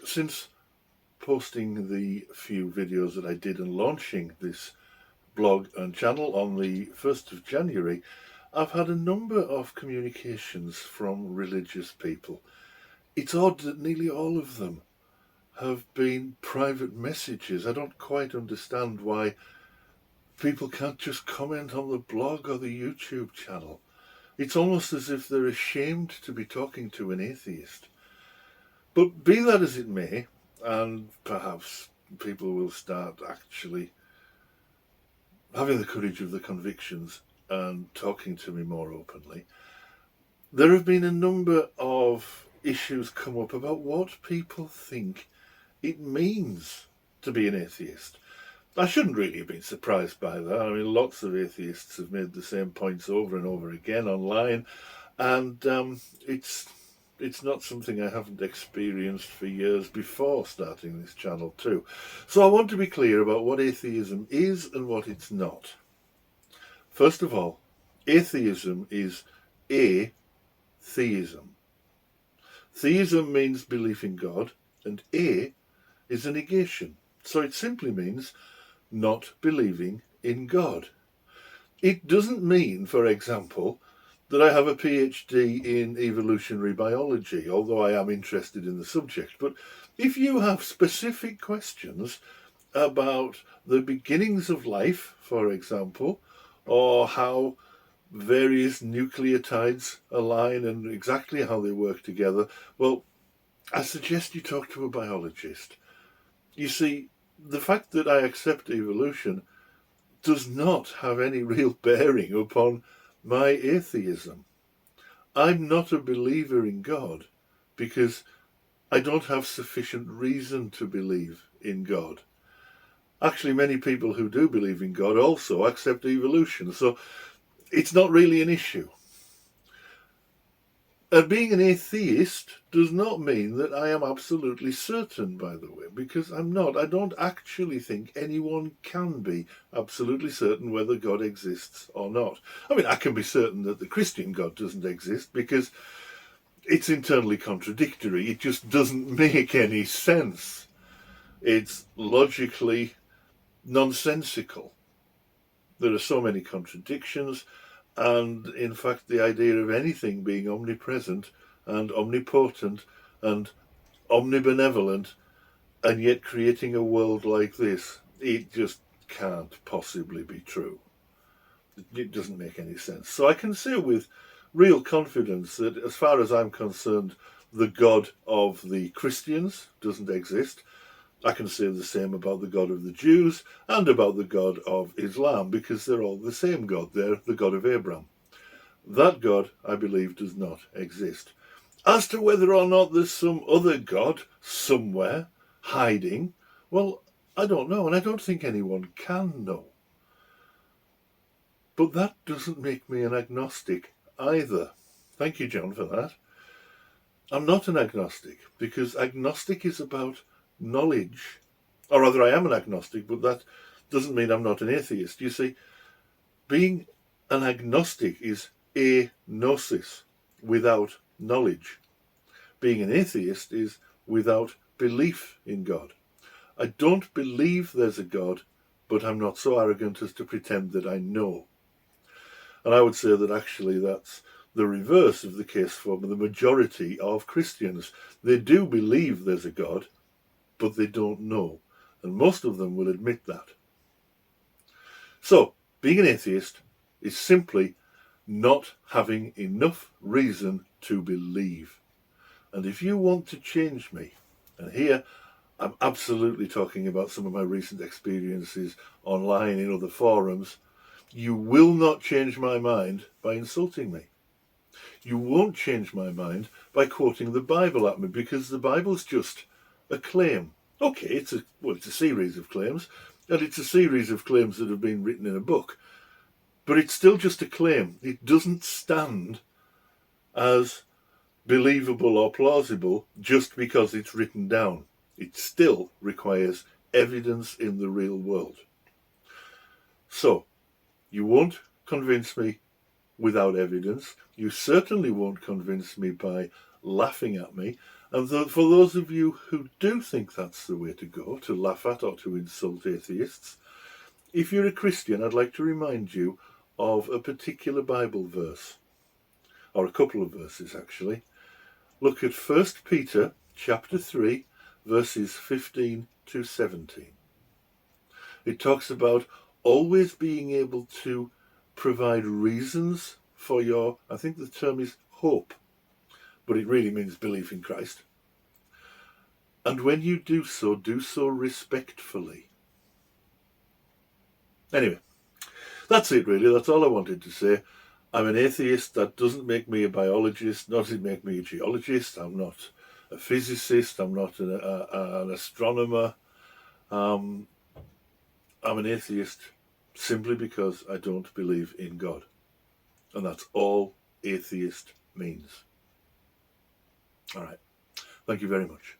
Since posting the few videos that I did and launching this blog and channel on the 1st of January, I've had a number of communications from religious people. It's odd that nearly all of them have been private messages. I don't quite understand why people can't just comment on the blog or the YouTube channel. It's almost as if they're ashamed to be talking to an atheist. But be that as it may, and perhaps people will start actually having the courage of the convictions and talking to me more openly, there have been a number of issues come up about what people think it means to be an atheist. I shouldn't really have been surprised by that. I mean, lots of atheists have made the same points over and over again online, and it's not something I haven't experienced for years before starting this channel too. So I want to be clear about what atheism is and what it's not. First of all, atheism is atheism. Theism means belief in God, and a is a negation. So it simply means not believing in God. It doesn't mean, for example, that I have a PhD in evolutionary biology, although I am interested in the subject. But if you have specific questions about the beginnings of life, for example, or how various nucleotides align and exactly how they work together, well, I suggest you talk to a biologist. You see, the fact that I accept evolution does not have any real bearing upon my atheism. I'm not a believer in God because I don't have sufficient reason to believe in God. Actually, many people who do believe in God also accept evolution, so it's not really an issue. Being an atheist does not mean that I am absolutely certain, by the way, because I'm not. I don't actually think anyone can be absolutely certain whether God exists or not. I mean, I can be certain that the Christian God doesn't exist because it's internally contradictory. It just doesn't make any sense. It's logically nonsensical. There are so many contradictions. And in fact, the idea of anything being omnipresent and omnipotent and omnibenevolent and yet creating a world like this, it just can't possibly be true. It doesn't make any sense. So I can say with real confidence that as far as I'm concerned, the God of the Christians doesn't exist. I can say the same about the God of the Jews and about the God of Islam, because they're all the same God. They're the God of Abraham. That God, I believe, does not exist. As to whether or not there's some other God somewhere hiding, well, I don't know, and I don't think anyone can know. But that doesn't make me an agnostic either. Thank you, John, for that. I'm not an agnostic, because agnostic is about knowledge. Or rather, I am an agnostic, but that doesn't mean I'm not an atheist. You see, being an agnostic is agnosis, without knowledge. Being an atheist is without belief in God. I don't believe there's a God, but I'm not so arrogant as to pretend that I know. And I would say that actually that's the reverse of the case for the majority of Christians. They do believe there's a God, but they don't know. And most of them will admit that. So, being an atheist is simply not having enough reason to believe. And if you want to change me, and here I'm absolutely talking about some of my recent experiences online in other forums, you will not change my mind by insulting me. You won't change my mind by quoting the Bible at me, because the Bible's just a claim. Okay, it's a series of claims, and it's a series of claims that have been written in a book. But it's still just a claim. It doesn't stand as believable or plausible just because it's written down. It still requires evidence in the real world. So, you won't convince me without evidence. You certainly won't convince me by laughing at me. And for those of you who do think that's the way to go, to laugh at or to insult atheists, if you're a Christian, I'd like to remind you of a particular Bible verse, or a couple of verses actually. Look at 1 Peter chapter 3, verses 15 to 17. It talks about always being able to provide reasons for your, I think the term is hope, but it really means belief in Christ. And when you do so respectfully. Anyway, that's it really. That's all I wanted to say. I'm an atheist. That doesn't make me a biologist, nor does it make me a geologist. I'm not a physicist. I'm not an astronomer. I'm an atheist simply because I don't believe in God. And that's all atheist means. All right. Thank you very much.